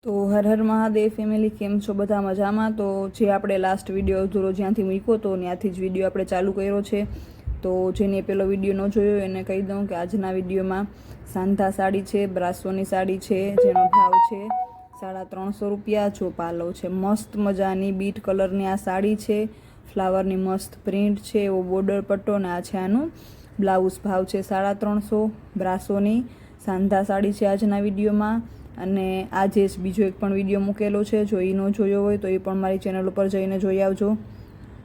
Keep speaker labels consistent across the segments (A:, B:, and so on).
A: તો હર હર મહાદેવ ફેમિલી, કેમ છો બધા? મજામાં? તો જે આપણે લાસ્ટ વિડીયો અધૂરો જ્યાંથી મૂક્યો તો ત્યાંથી જ વિડીયો આપણે ચાલુ કર્યો છે. તો જેને પેલો વિડીયો ન જોયો એને કહી દઉં કે આજના વિડીયોમાં સાંધા સાડી છે, બ્રાસોની સાડી છે, જેનો ભાવ છે 350 રૂપિયા. જો પાલવ છે મસ્ત મજાની બીટ કલરની આ સાડી છે, ફ્લાવરની મસ્ત પ્રિન્ટ છે, એવો બોર્ડર પટ્ટો ને આ છે આનું બ્લાઉઝ. ભાવ છે 350. બ્રાસોની સાંધા સાડી છે આજના વિડીયોમાં. અને આજે જ બીજો એક પણ વિડીયો મૂકેલો છે, જો એ ન જોયો હોય તો એ પણ મારી ચેનલ ઉપર જઈને જોઈ આવજો.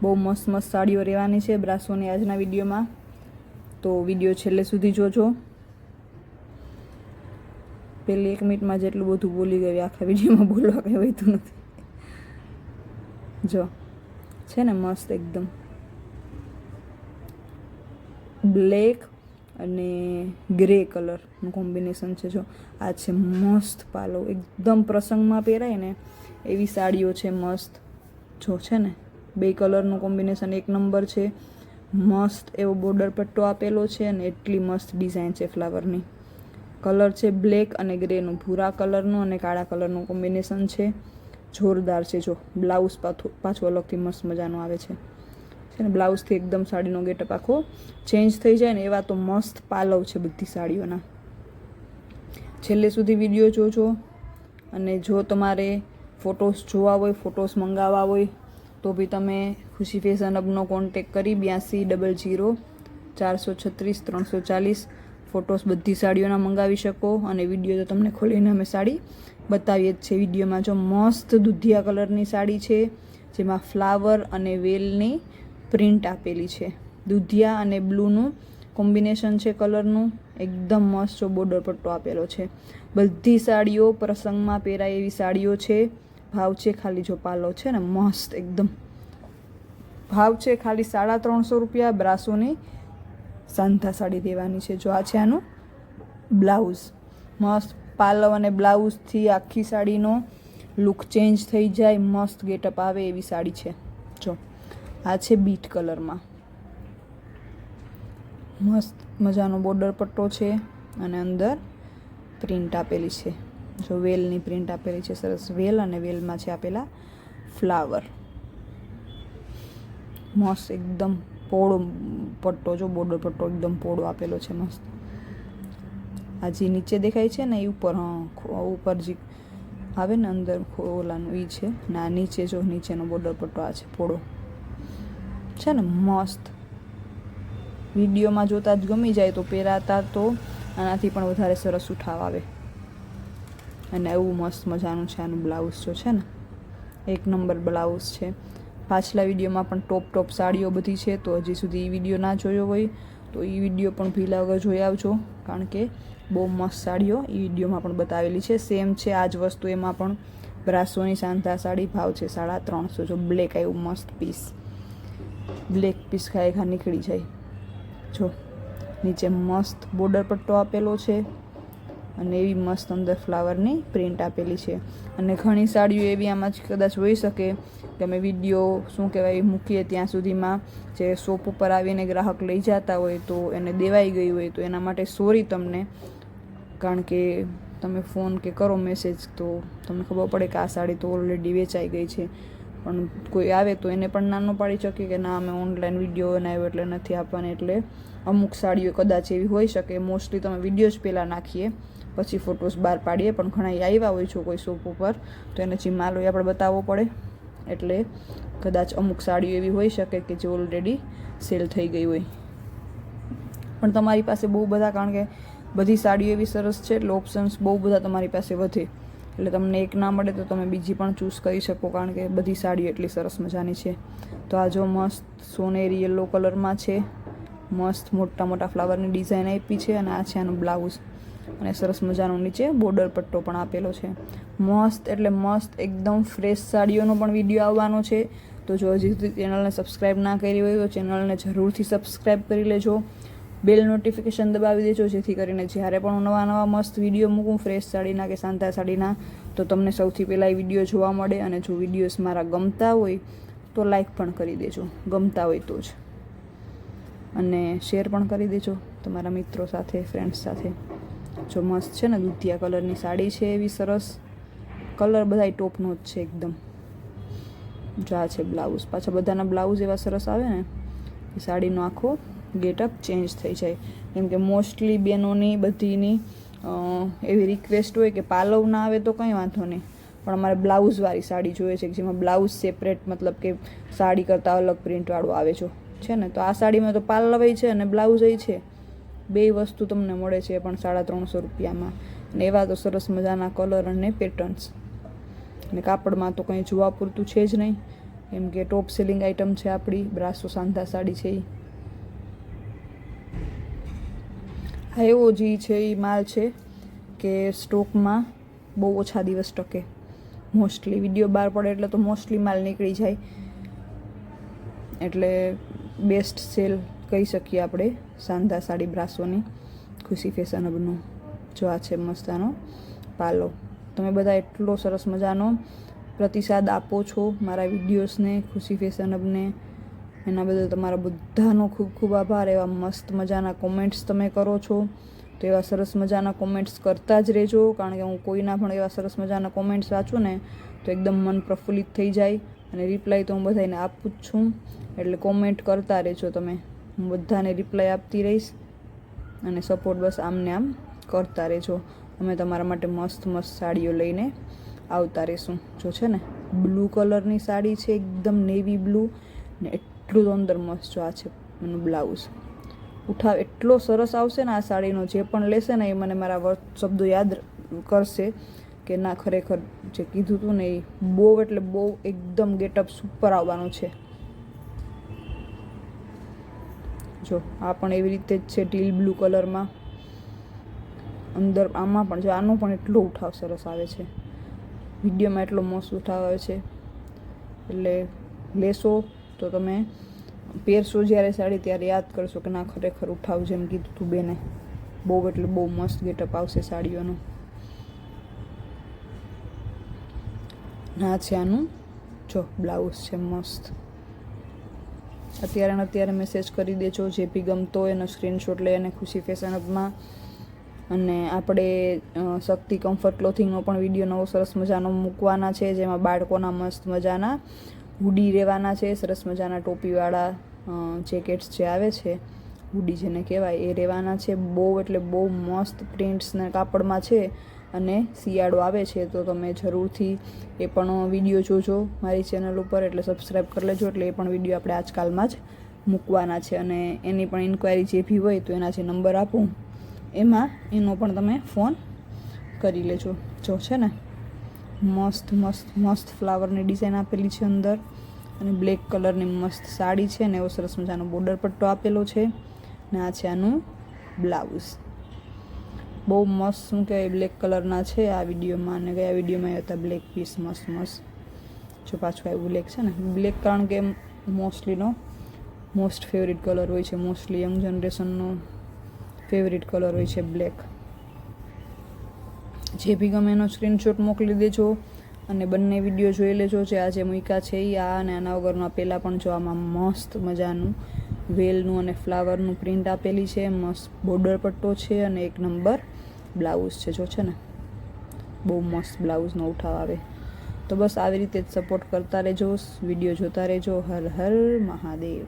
A: બહુ મસ્ત મસ્ત સાડીઓ રહેવાની છે બ્રાસોની આજના વિડીયોમાં, તો વિડીયો છેલ્લે સુધી જોજો. પહેલી 1 મિનિટમાં જેટલું બધું બોલી ગયું આખા વિડીયોમાં બોલવા કંઈ હોતું નથી. જો છે ને મસ્ત એકદમ બ્લેક અને ગ્રે કલરનું કોમ્બિનેશન છે. જો આ છે મસ્ત પાલવ, એકદમ પ્રસંગમાં પહેરાય ને એવી સાડીઓ છે મસ્ત. જો છે ને 2 કલરનું કોમ્બિનેશન એક નંબર છે. મસ્ત એવો બોર્ડર પટ્ટો આપેલો છે અને એટલી મસ્ત ડિઝાઇન છે ફ્લાવરની. કલર છે બ્લેક અને ગ્રેનું, ભૂરા કલરનું અને કાળા કલરનું કોમ્બિનેશન છે. જોરદાર છે. જો બ્લાઉઝ પાછું અલગથી મસ્ત મજાનું આવે છે ને બ્લાઉઝથી એકદમ સાડીનો ગેટઅપ આખો ચેન્જ થઈ જાય ને એવા તો મસ્ત પાલવ છે બધી સાડીઓના. છેલ્લે સુધી વિડીયો જોજો. અને જો તમારે ફોટોસ જોવા હોય, ફોટોસ મંગાવવા હોય તો બી તમે ખુશી ફેશન હબનો કોન્ટેક કરી 8200 436 340 ફોટોસ બધી સાડીઓના મંગાવી શકો. અને વિડીયો તો તમને ખોલીને અમે સાડી બતાવીએ જ છે વિડીયોમાં. જો મસ્ત દુધિયા કલરની સાડી છે, જેમાં ફ્લાવર અને વેલની પ્રિન્ટ આપેલી છે. દુધિયા અને બ્લૂનું કોમ્બિનેશન છે કલરનું, એકદમ મસ્ત. જો બોર્ડર પટ્ટો આપેલો છે. બધી સાડીઓ પ્રસંગમાં પહેરાય એવી સાડીઓ છે. ભાવ છે ખાલી, જો પાલો છે ને મસ્ત એકદમ, ભાવ છે ખાલી 350 રૂપિયા. બ્રાસોની સાંધા સાડી દેવાની છે. જો આ છે આનું બ્લાઉઝ. મસ્ત પાલવ અને બ્લાઉઝથી આખી સાડીનો લુક ચેન્જ થઈ જાય, મસ્ત ગેટઅપ આવે એવી સાડી છે. જો આ છે બીટ કલરમાં, મસ્ત મજાનો બોર્ડર પટ્ટો છે અને અંદર પ્રિન્ટ આપેલી છે. જો વેલની પ્રિન્ટ આપેલી છે, સરસ વેલ, અને વેલમાં છે આપેલા ફ્લાવર. મસ્ત એકદમ પોળો પટ્ટો, જો બોર્ડર પટ્ટો એકદમ પોળો આપેલો છે મસ્ત. આ જે નીચે દેખાય છે ને એ ઉપર, ઉપર જે આવે ને અંદર ઓલાનું એ છે ને આ નીચે, જો નીચેનો બોર્ડર પટ્ટો આ છે પોળો છે ને મસ્ત. વિડીયોમાં જોતા જ ગમી જાય તો પહેરાતા તો આનાથી પણ વધારે સરસ ઉઠાવ આવે. અને એવું મસ્ત મજાનું છે આનું બ્લાઉઝ. જો છે ને એક નંબર બ્લાઉઝ છે. પાછલા વિડીયોમાં પણ ટોપ સાડીઓ બધી છે, તો હજી સુધી એ વિડીયો ના જોયો હોય તો એ વિડીયો પણ ભીલા વગર જોઈ આવજો, કારણ કે બહુ મસ્ત સાડીઓ એ વિડીયોમાં પણ બતાવેલી છે. સેમ છે આ જ વસ્તુ એમાં પણ. બ્રાસોની સાંધા સાડી, ભાવ છે 350. જો બ્લેક આવ્યું મસ્ત પીસ, બ્લેક પીસ ખાય નીકળી જાય. જો નીચે મસ્ત બોર્ડર પટ્ટો આપેલો છે અને એવી મસ્ત અંદર ફ્લાવરની પ્રિન્ટ આપેલી છે. અને ઘણી સાડીઓ એવી આમાં જ કદાચ હોઈ શકે કે અમે વિડીયો શું કહેવાય મૂકીએ ત્યાં સુધીમાં જે શોપ ઉપર આવીને ગ્રાહક લઈ જતા હોય તો એને દેવાઈ ગઈ હોય, તો એના માટે સોરી તમને, કારણ કે તમે ફોન કે કરો મેસેજ તો તમને ખબર પડે કે આ સાડી તો ઓલરેડી વેચાઈ ગઈ છે. પણ કોઈ આવે તો એને પણ નાનો પાડી શકે કે ના અમે ઓનલાઈન વિડીયો બનાવ્યો એટલે નથી આપવાની. એટલે અમુક સાડીઓ કદાચ એવી હોઈ શકે. મોસ્ટલી તમે વિડીયો જ પહેલાં નાખીએ પછી ફોટોસ બહાર પાડીએ, પણ ઘણા આવ્યા હોય છે કોઈ શોપ ઉપર તો એને જે માલ હોય આપણે બતાવવો પડે. એટલે કદાચ અમુક સાડીઓ એવી હોઈ શકે કે જે ઓલરેડી સેલ થઈ ગઈ હોય. પણ તમારી પાસે બહુ બધા, કારણ કે બધી સાડીઓ એવી સરસ છે એટલે ઓપ્શન્સ બહુ બધા તમારી પાસે વધે. એટલે તમને એક ના મળે તો તમે બીજી પણ ચૂઝ કરી શકો, કારણ કે બધી સાડીઓ એટલી સરસ મજાની છે. તો આ જો મસ્ત સોનેરી યલો કલરમાં છે, મસ્ત મોટા મોટા ફ્લાવરની ડિઝાઇન આપી છે. અને આ છે આનું બ્લાઉઝ, અને સરસ મજાનો નીચે બોર્ડર પટ્ટો પણ આપેલો છે. મસ્ત એટલે મસ્ત એકદમ ફ્રેશ સાડીઓનો પણ વિડીયો આવવાનો છે. તો જો હજી સુધી ચેનલને સબસ્ક્રાઈબ ના કરી હોય તો ચેનલને જરૂરથી સબસ્ક્રાઈબ કરી લેજો. બેલ નોટિફિકેશન દબાવી દેજો, જેથી કરીને જ્યારે પણ હું નવા મસ્ત વિડીયો મૂકું ફ્રેશ સાડીના કે સાંધા સાડીના તો તમને સૌથી પહેલાં એ વિડીયો જોવા મળે. અને જો વિડીયોઝ મારા ગમતા હોય તો લાઈક પણ કરી દેજો, ગમતા હોય તો જ, અને શેર પણ કરી દેજો તમારા મિત્રો સાથે, ફ્રેન્ડ્સ સાથે. જો મસ્ત છે ને દુધિયા કલરની સાડી છે એવી સરસ. કલર બધા ટોપનો જ છે એકદમ. જો આ છે બ્લાઉઝ. પાછા બધાના બ્લાઉઝ એવા સરસ આવે ને કે સાડીનો આખો ગેટઅપ ચેન્જ થઈ જાય. કેમ કે મોસ્ટલી બહેનોની બધીની એવી રિક્વેસ્ટ હોય કે પાલવ ના આવે તો કંઈ વાંધો નહીં, પણ અમારે બ્લાઉઝવાળી સાડી જોઈએ છે કે જેમાં બ્લાઉઝ સેપરેટ, મતલબ કે સાડી કરતાં અલગ પ્રિન્ટવાળું આવે છે ને. તો આ સાડીમાં તો પાલવય છે અને બ્લાઉઝય છે, બે વસ્તુ તમને મળે છે પણ 350 રૂપિયામાં. અને એવા તો સરસ મજાના કલર અને પેટર્ન્સ. અને કાપડમાં તો કંઈ જોવા પૂરતું છે જ નહીં, કેમ કે ટોપ સેલિંગ આઇટમ છે આપણી બ્રાસો સાંધા સાડી છે એ. હા, એવો જે છે એ માલ છે કે સ્ટોકમાં બહુ ઓછા દિવસ ટકે. મોસ્ટલી વિડીયો બહાર પડે એટલે તો મોસ્ટલી માલ નીકળી જાય, એટલે બેસ્ટ સેલ કહી શકીએ આપણે સાંધા સાડી બ્રાસોની ખુશી ફેશન હબનું. જો આ છે મસ્તાનો પાલો. તમે બધા એટલો સરસ મજાનો પ્રતિસાદ આપો છો મારા વિડીયોઝને, ખુશી ફેશન હબને, એના બદલ તમારા બધાનો ખૂબ ખૂબ આભાર. એવા મસ્ત મજાના કોમેન્ટ્સ તમે કરો છો, તો એવા સરસ મજાના કોમેન્ટ્સ કરતા જ રહેજો, કારણ કે હું કોઈના પણ એવા સરસ મજાના કોમેન્ટ્સ વાંચું ને તો એકદમ મન પ્રફુલ્લિત થઈ જાય. અને રિપ્લાય તો હું બધાને આપું જ છું, એટલે કોમેન્ટ કરતા રહેજો તમે. હું બધાને રિપ્લાય આપતી રહીશ અને સપોર્ટ બસ આમને આમ કરતા રહેજો. અમે તમારા માટે મસ્ત મસ્ત સાડીઓ લઈને આવતા રહીશું. જો છે ને બ્લુ કલરની સાડી છે, એકદમ નેવી બ્લુ, ને એટલું તો અંદર મસ્ત. જો આ છે એનું બ્લાઉઝ. ઉઠાવ એટલો સરસ આવશે ને આ સાડીનો, જે પણ લેશે ને એ મને મારા શબ્દો યાદ કરશે કે ના ખરેખર જે કીધું હતું ને એ બહુ એટલે બહુ એકદમ ગેટઅપ સુપર આવવાનું છે. જો આ પણ એવી રીતે જ છે ટીલ બ્લુ કલરમાં અંદર. આમાં પણ જો આનો પણ એટલો ઉઠાવ સરસ આવે છે, વિડીયોમાં એટલો મસ્ત ઉઠાવ આવે છે. એટલે લેશો તો તમે પહેરશો જ્યારે સાડી ત્યારે યાદ કરશો કે ના ખરેખર ઉઠાવ જેમ કીધું તું બેને, બહુ એટલે બહુ મસ્ત ગેટઅપ આવશે સાડીઓનું. ના છે આનું જો બ્લાઉઝ છે મસ્ત. અત્યારે મેસેજ કરી દેજો, જે બી ગમતો હોય એનો સ્ક્રીનશોટ લઈ અને ખુશી ફેશન હબમાં. અને આપણે શક્તિ કમ્ફર્ટ ક્લોથિંગનો પણ વિડીયો નવો સરસ મજાનો મૂકવાના છે, જેમાં બાળકોના મસ્ત મજાના હુડી રહેવાના છે, સરસ મજાના ટોપીવાળા જેકેટ્સ જે આવે છે, હુડી જેને કહેવાય, એ રહેવાના છે. બહુ એટલે બહુ મસ્ત પ્રિન્ટ્સના કાપડમાં છે અને શિયાળો આવે છે, તો તમે જરૂરથી એ પણ વિડીયો જોજો મારી ચેનલ ઉપર. એટલે સબસ્ક્રાઈબ કરી લેજો, એટલે એ પણ વિડીયો આપણે આજકાલમાં જ મૂકવાના છે. અને એની પણ ઇન્ક્વાયરી જે બી હોય તો એના જે નંબર આપું એમાં એનો પણ તમે ફોન કરી લેજો. જો છે ને મસ્ત મસ્ત મસ્ત ફ્લાવરની ડિઝાઇન આપેલી છે અંદર, અને બ્લેક કલરની મસ્ત સાડી છે ને એવો સરસ મજાનો બોર્ડર પટ્ટો આપેલો છે. ને આ છે આનું બ્લાઉઝ. બહુ મસ્ત શું કહેવાય બ્લેક કલરના છે આ વિડીયોમાં, અને ગયા વિડીયોમાં હતા બ્લેક પીસ મસ્ત મસ્ત. જો પાછું આવ્યું બ્લેક છે ને, બ્લેક કારણ કે મોસ્ટ ફેવરિટ કલર હોય છે, મોસ્ટલી યંગ જનરેશનનો ફેવરિટ કલર હોય છે બ્લેક. જે બી ગમે એનો સ્ક્રીનશોટ મોકલી દેજો અને બંને વિડીયો જોઈ લેજો જે આજે મૂક્યા છે એ. આ અને આના વગરનો પહેલાં પણ જો આમાં મસ્ત મજાનું વેલનું અને ફ્લાવરનું પ્રિન્ટ આપેલી છે, મસ્ત બોર્ડર પટ્ટો છે અને એક નંબર બ્લાઉઝ છે. જો છે ને બહુ મસ્ત બ્લાઉઝનો ઉઠાવ આવે. તો બસ આવી રીતે જ સપોર્ટ કરતા રહેજો, વિડીયો જોતા રહેજો. હર હર મહાદેવ.